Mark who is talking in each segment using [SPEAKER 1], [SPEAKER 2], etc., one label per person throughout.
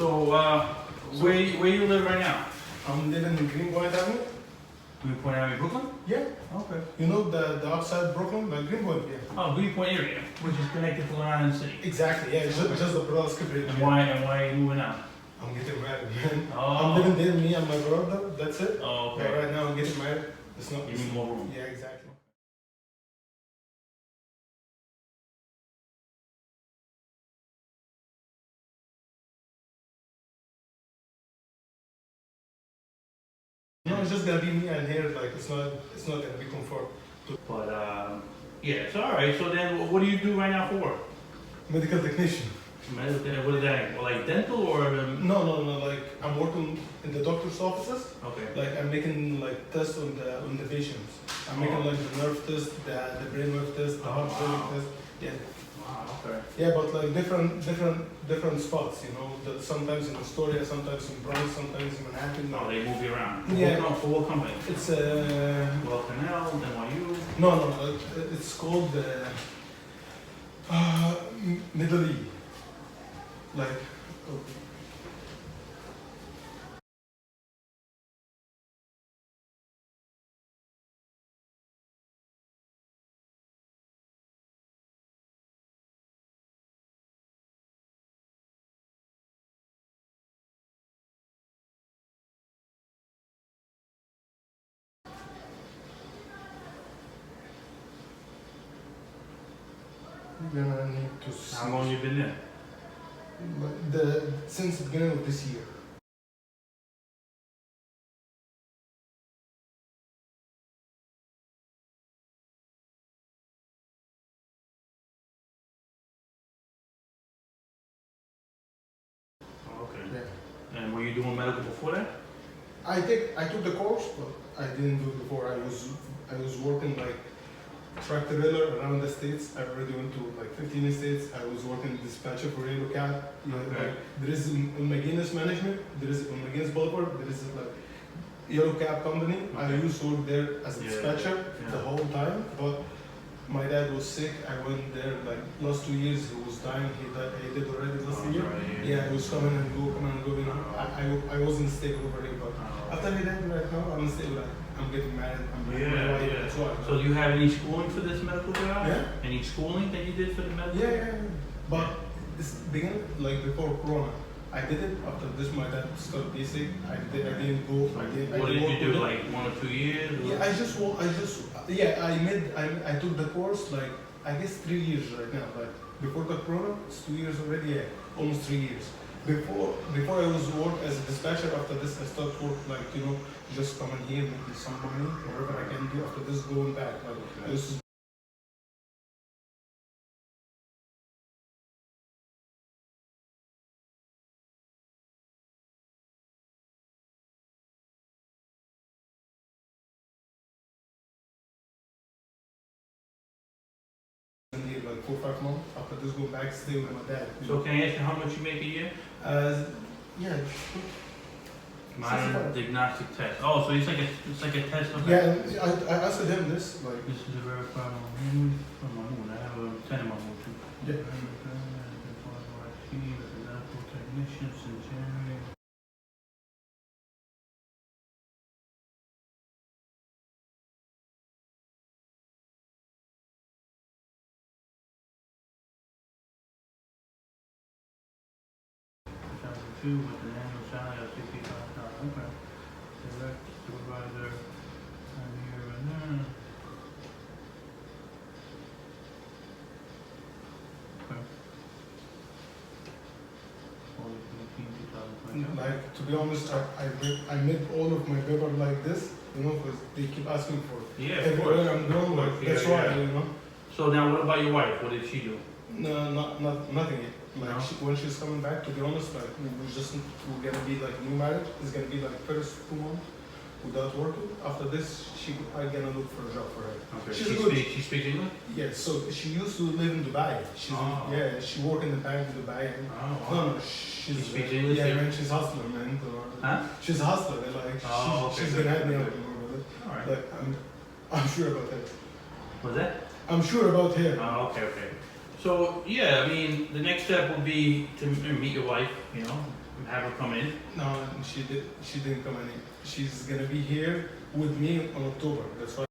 [SPEAKER 1] So, where you live right now?
[SPEAKER 2] I'm living in Greenpoint Avenue.
[SPEAKER 1] Greenpoint Avenue, Brooklyn?
[SPEAKER 2] Yeah.
[SPEAKER 1] Okay.
[SPEAKER 2] You know the outside Brooklyn, like Greenpoint, yeah.
[SPEAKER 1] Oh, Greenpoint area, which is connected to Long Island City.
[SPEAKER 2] Exactly, yeah. Just the brother's bridge.
[SPEAKER 1] And why are you moving out?
[SPEAKER 2] I'm getting married, man.
[SPEAKER 1] Oh.
[SPEAKER 2] I'm living there, me and my brother. That's it.
[SPEAKER 1] Oh, okay.
[SPEAKER 2] But right now I'm getting married. It's not.
[SPEAKER 1] You need more room.
[SPEAKER 2] Yeah, exactly. No, it's just gonna be me and here. Like it's not gonna be comfort.
[SPEAKER 1] But yeah, it's all right. So then, what do you do right now for work?
[SPEAKER 2] Medical technician.
[SPEAKER 1] What is that? Well, like dental or?
[SPEAKER 2] No. Like I'm working in the doctor's offices.
[SPEAKER 1] Okay.
[SPEAKER 2] Like I'm making like tests on the patients. I'm making like the nerve test, the brain nerve test, the heart rate test. Yeah.
[SPEAKER 1] Wow. Okay.
[SPEAKER 2] Yeah, but like different spots. You know, sometimes in Astoria, sometimes in Bronx, sometimes in Manhattan.
[SPEAKER 1] Oh, they move you around.
[SPEAKER 2] Yeah.
[SPEAKER 1] For what company?
[SPEAKER 2] It's
[SPEAKER 1] Well, Canal, NYU.
[SPEAKER 2] no. It's called Middle E. Like. You're gonna need to see.
[SPEAKER 1] How long you been there?
[SPEAKER 2] Since the beginning of this year.
[SPEAKER 1] Oh, okay.
[SPEAKER 2] Yeah.
[SPEAKER 1] And were you doing medical before that?
[SPEAKER 2] I took the course, but I didn't do it before. I was working like truck trailer around the states. I already went to like 15 states. I was working dispatcher for Yellow Cab.
[SPEAKER 1] Okay.
[SPEAKER 2] Like, there is in McGinnis Management. There is on McGinnis Boulevard. There is like Yellow Cab company. I
[SPEAKER 1] Okay.
[SPEAKER 2] used to work there as a
[SPEAKER 1] Yeah,
[SPEAKER 2] dispatcher
[SPEAKER 1] yeah.
[SPEAKER 2] the whole time, but my dad was sick. I went there like last 2 years. He was dying. He did already last
[SPEAKER 1] Oh,
[SPEAKER 2] year.
[SPEAKER 1] right,
[SPEAKER 2] Yeah, I was coming and go. You know, I wasn't stable over here, but
[SPEAKER 1] Oh.
[SPEAKER 2] after he died, right now I'm stable. Like, I'm getting married. I'm getting my
[SPEAKER 1] Yeah,
[SPEAKER 2] wife.
[SPEAKER 1] yeah.
[SPEAKER 2] That's why.
[SPEAKER 1] So do you have any schooling for this medical job?
[SPEAKER 2] Yeah.
[SPEAKER 1] Any schooling that you did for the medical?
[SPEAKER 2] Yeah. But this began like before Corona. I did it after this. My dad started basic. I didn't go. I didn't.
[SPEAKER 1] What
[SPEAKER 2] I didn't
[SPEAKER 1] did you
[SPEAKER 2] work
[SPEAKER 1] do?
[SPEAKER 2] with it.
[SPEAKER 1] Like 1 or 2 years? Or?
[SPEAKER 2] Yeah, I took the course like I guess 3 years right now. Like before the Corona, it's 2 years already. Yeah, almost 3 years. Before I was work as a dispatcher. After this, I started work like just coming here, making some money, whatever I can do. After this, going back. Like this is here like 4 or 5 months. After this, go back, stay with my dad.
[SPEAKER 1] So can I ask you how much you make a year?
[SPEAKER 2] Yeah.
[SPEAKER 1] Modern
[SPEAKER 2] 65.
[SPEAKER 1] diagnostic test. Oh, so it's like a test of
[SPEAKER 2] Yeah, I asked them this, like,
[SPEAKER 1] This is a verified Mahmoud. I have a tenant Mahmoud too.
[SPEAKER 2] yeah.
[SPEAKER 1] Medical technician since January. Two with an annual salary of $65,000. Okay. Direct supervisor. I'm here and there. Okay. Only 2020.
[SPEAKER 2] Like, to be honest, I made all of my paper like this, because they keep asking for
[SPEAKER 1] Yeah, of
[SPEAKER 2] everywhere
[SPEAKER 1] course.
[SPEAKER 2] I'm going, like,
[SPEAKER 1] Yeah,
[SPEAKER 2] that's why,
[SPEAKER 1] yeah. So now what about your wife? What did she do?
[SPEAKER 2] No, nothing yet. Like,
[SPEAKER 1] No?
[SPEAKER 2] when she's coming back, to be honest, like, we're gonna be like new marriage. It's gonna be like first 2 months without working. After this, I'm gonna look for a job for her.
[SPEAKER 1] Okay.
[SPEAKER 2] She's good.
[SPEAKER 1] She speaks English?
[SPEAKER 2] Yeah, so she used to live in Dubai.
[SPEAKER 1] Oh.
[SPEAKER 2] Yeah, she worked in the bank in Dubai.
[SPEAKER 1] Oh,
[SPEAKER 2] No,
[SPEAKER 1] wow.
[SPEAKER 2] she's
[SPEAKER 1] She speaks English,
[SPEAKER 2] Yeah,
[SPEAKER 1] yeah?
[SPEAKER 2] man, she's hustler, man.
[SPEAKER 1] Huh?
[SPEAKER 2] She's a hustler. Like,
[SPEAKER 1] Oh, okay,
[SPEAKER 2] she's
[SPEAKER 1] good,
[SPEAKER 2] gonna help me
[SPEAKER 1] good,
[SPEAKER 2] out
[SPEAKER 1] good.
[SPEAKER 2] more with it.
[SPEAKER 1] All right.
[SPEAKER 2] Like, I'm sure about that.
[SPEAKER 1] What's that?
[SPEAKER 2] I'm sure about her.
[SPEAKER 1] Oh, okay. So, yeah, I mean, the next step would be to meet your wife, have her come in?
[SPEAKER 2] No, she didn't come in. She's gonna be here with me on October. That's why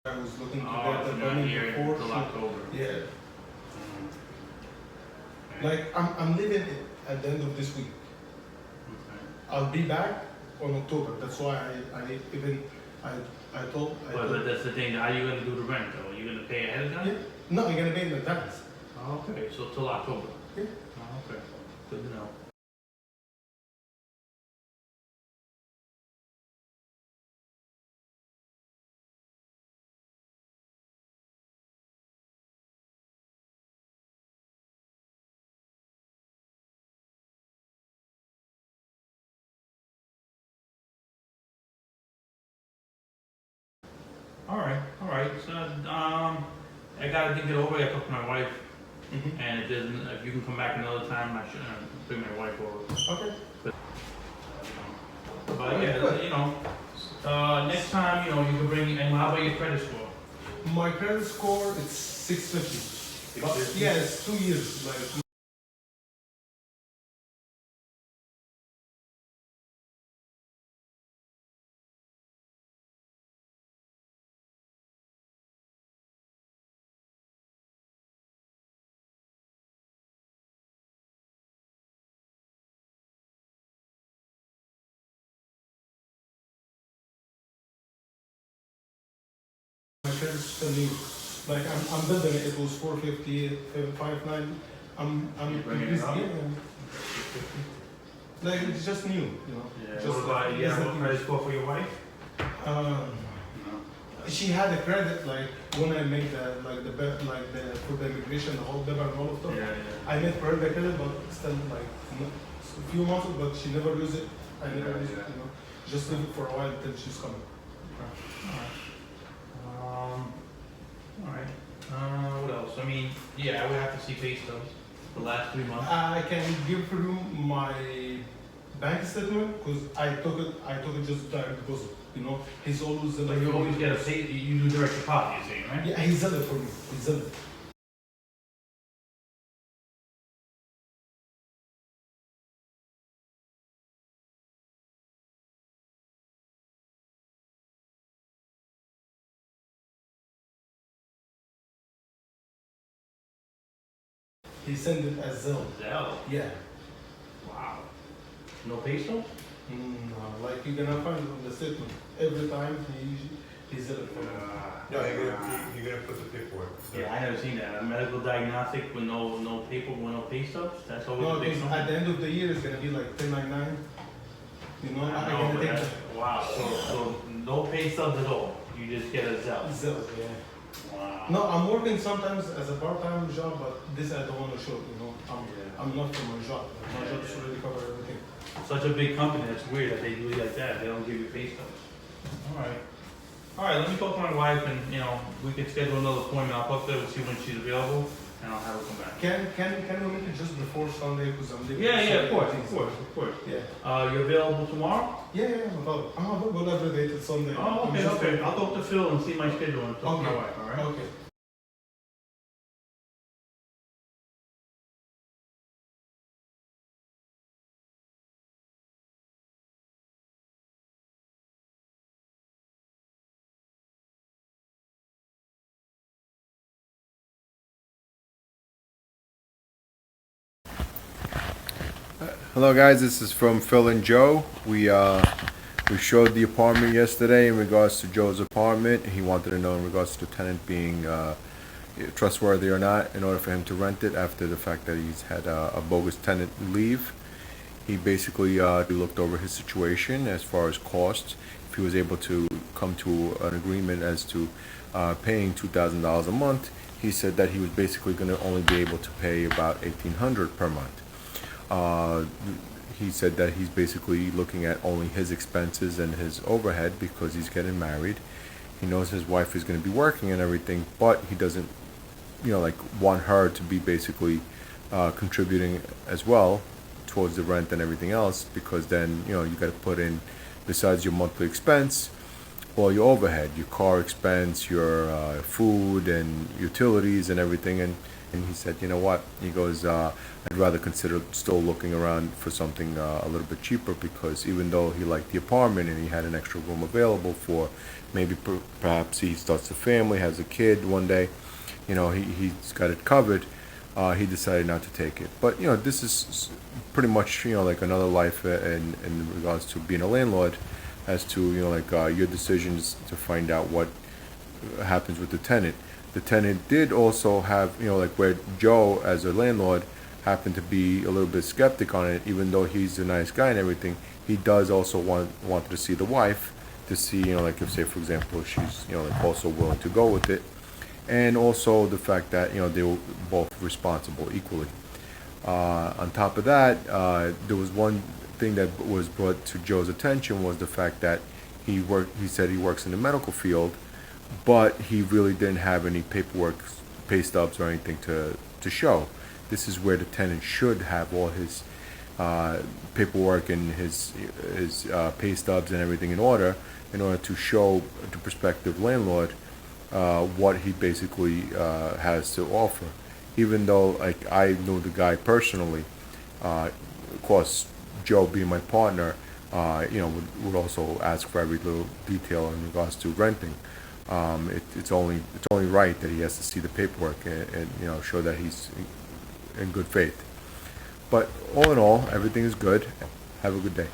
[SPEAKER 2] I was looking to
[SPEAKER 1] Oh,
[SPEAKER 2] get
[SPEAKER 1] so
[SPEAKER 2] the
[SPEAKER 1] you're not
[SPEAKER 2] permit
[SPEAKER 1] here
[SPEAKER 2] before.
[SPEAKER 1] until October.
[SPEAKER 2] Yeah,
[SPEAKER 1] Okay.
[SPEAKER 2] like I'm leaving it at the end of this week.
[SPEAKER 1] Okay.
[SPEAKER 2] I'll be back on October. That's why I told.
[SPEAKER 1] But that's the thing, how are you gonna do the rent though? Are you gonna pay ahead of time?
[SPEAKER 2] Yeah. No, I'm gonna pay in advance.
[SPEAKER 1] Oh, okay, so till October?
[SPEAKER 2] Yeah.
[SPEAKER 1] Oh, okay, good to know. All right, so, I gotta think it over, I talked to my wife,
[SPEAKER 2] Mm-hmm.
[SPEAKER 1] and if you can come back another time, I should, bring my wife over.
[SPEAKER 2] Okay.
[SPEAKER 1] But yeah, you know, next time, you know, you can bring, and how about your credit score?
[SPEAKER 2] My credit score it's 650. But
[SPEAKER 1] 650?
[SPEAKER 2] yeah, it's 2 years. Like my credit still new. Like I'm building it. It was 450, 590. I'm
[SPEAKER 1] You bringing it up?
[SPEAKER 2] like it's just new, you know.
[SPEAKER 1] Yeah,
[SPEAKER 2] Just
[SPEAKER 1] what about, you have
[SPEAKER 2] recently.
[SPEAKER 1] a credit score for your wife?
[SPEAKER 2] Um,
[SPEAKER 1] No.
[SPEAKER 2] she had a credit like when I made the for the immigration, the whole paper and all of stuff.
[SPEAKER 1] Yeah, yeah.
[SPEAKER 2] I made her the credit, but still like a few months, but she never used it. I never
[SPEAKER 1] Yeah,
[SPEAKER 2] used
[SPEAKER 1] yeah.
[SPEAKER 2] it, you know. Just leave it for a while until she's coming.
[SPEAKER 1] Alright, what else? I mean, yeah, I would have to see pay stubs, the last 3 months.
[SPEAKER 2] I can give you my bank statement because I took it just direct deposit. You know, he's always
[SPEAKER 1] But you always get a pay, you do direct deposit, you're saying, right?
[SPEAKER 2] Yeah, he did it for me. He did it. He sent it as Zelle.
[SPEAKER 1] Zelle?
[SPEAKER 2] Yeah.
[SPEAKER 1] Wow. No pay stubs?
[SPEAKER 2] No, like you're gonna find it on the statement every time he did it for me.
[SPEAKER 3] No, you're gonna put the paperwork. So.
[SPEAKER 1] Yeah, I never seen that. A medical diagnostic with no paper, with no pay stubs? That's always
[SPEAKER 2] No,
[SPEAKER 1] a big
[SPEAKER 2] because
[SPEAKER 1] one?
[SPEAKER 2] at the end of the year it's gonna be like 1099. You know,
[SPEAKER 1] I
[SPEAKER 2] I'm
[SPEAKER 1] know,
[SPEAKER 2] gonna
[SPEAKER 1] but
[SPEAKER 2] take
[SPEAKER 1] that's, wow, so no pay stubs at all? You just get a
[SPEAKER 2] the
[SPEAKER 1] Zelle?
[SPEAKER 2] Zelle. Yeah.
[SPEAKER 1] Wow.
[SPEAKER 2] No, I'm working sometimes as a part-time job, but this I don't want to show. You know, I'm not for my job. My job is already cover everything.
[SPEAKER 1] Such a big company, that's weird that they do it like that, they don't give you pay stubs. Alright. Alright, let me talk to my wife and, you know, we can schedule another appointment, I'll talk to her and see when she's available, and I'll have her come back.
[SPEAKER 2] Can we make it just before Sunday because I'm leaving?
[SPEAKER 1] Yeah,
[SPEAKER 2] Sunday,
[SPEAKER 1] of course,
[SPEAKER 2] please.
[SPEAKER 1] of course, of course.
[SPEAKER 2] Yeah.
[SPEAKER 1] You available tomorrow?
[SPEAKER 2] Yeah, I'm available every day till Sunday.
[SPEAKER 1] Oh,
[SPEAKER 2] I'm
[SPEAKER 1] okay,
[SPEAKER 2] just-
[SPEAKER 1] okay, I'll talk to Phil and see my schedule and talk to my
[SPEAKER 2] Okay.
[SPEAKER 1] wife, alright?
[SPEAKER 2] Okay.
[SPEAKER 3] Hello guys, this is from Phil and Joe. We showed the apartment yesterday in regards to Joe's apartment. He wanted to know in regards to the tenant being trustworthy or not in order for him to rent it after the fact that he's had a bogus tenant leave. He basically looked over his situation as far as costs. If he was able to come to an agreement as to paying $2,000 a month, he said that he was basically going to only be able to pay about $1,800 per month. He said that he's basically looking at only his expenses and his overhead because he's getting married. He knows his wife is going to be working and everything, but he doesn't, want her to be basically contributing as well towards the rent and everything else, because then, you know, you got to put in, besides your monthly expense, all your overhead, your car expense, your food and utilities and everything. And he said, you know what? He goes, I'd rather consider still looking around for something a little bit cheaper, because even though he liked the apartment and he had an extra room available for maybe perhaps he starts a family, has a kid one day, you know, he's got it covered. He decided not to take it. But, you know, this is pretty much, you know, like another life in regards to being a landlord, as to, you know, like your decisions to find out what happens with the tenant. The tenant did also have, you know, like where Joe, as a landlord, happened to be a little bit skeptic on it, even though he's a nice guy and everything. He does also wanted to see the wife, to see, you know, like if, say, for example, she's, you know, like also willing to go with it. And also the fact that, you know, they were both responsible equally. On top of that, there was one thing that was brought to Joe's attention, was the fact that he said he works in the medical field, but he really didn't have any paperwork, pay stubs or anything to show. This is where the tenant should have all his paperwork and his pay stubs and everything in order to show the prospective landlord what he basically has to offer. Even though, like, I know the guy personally, of course, Joe being my partner, would also ask for every little detail in regards to renting. It's only right that he has to see the paperwork and show that he's in good faith. But all in all, everything is good. Have a good day.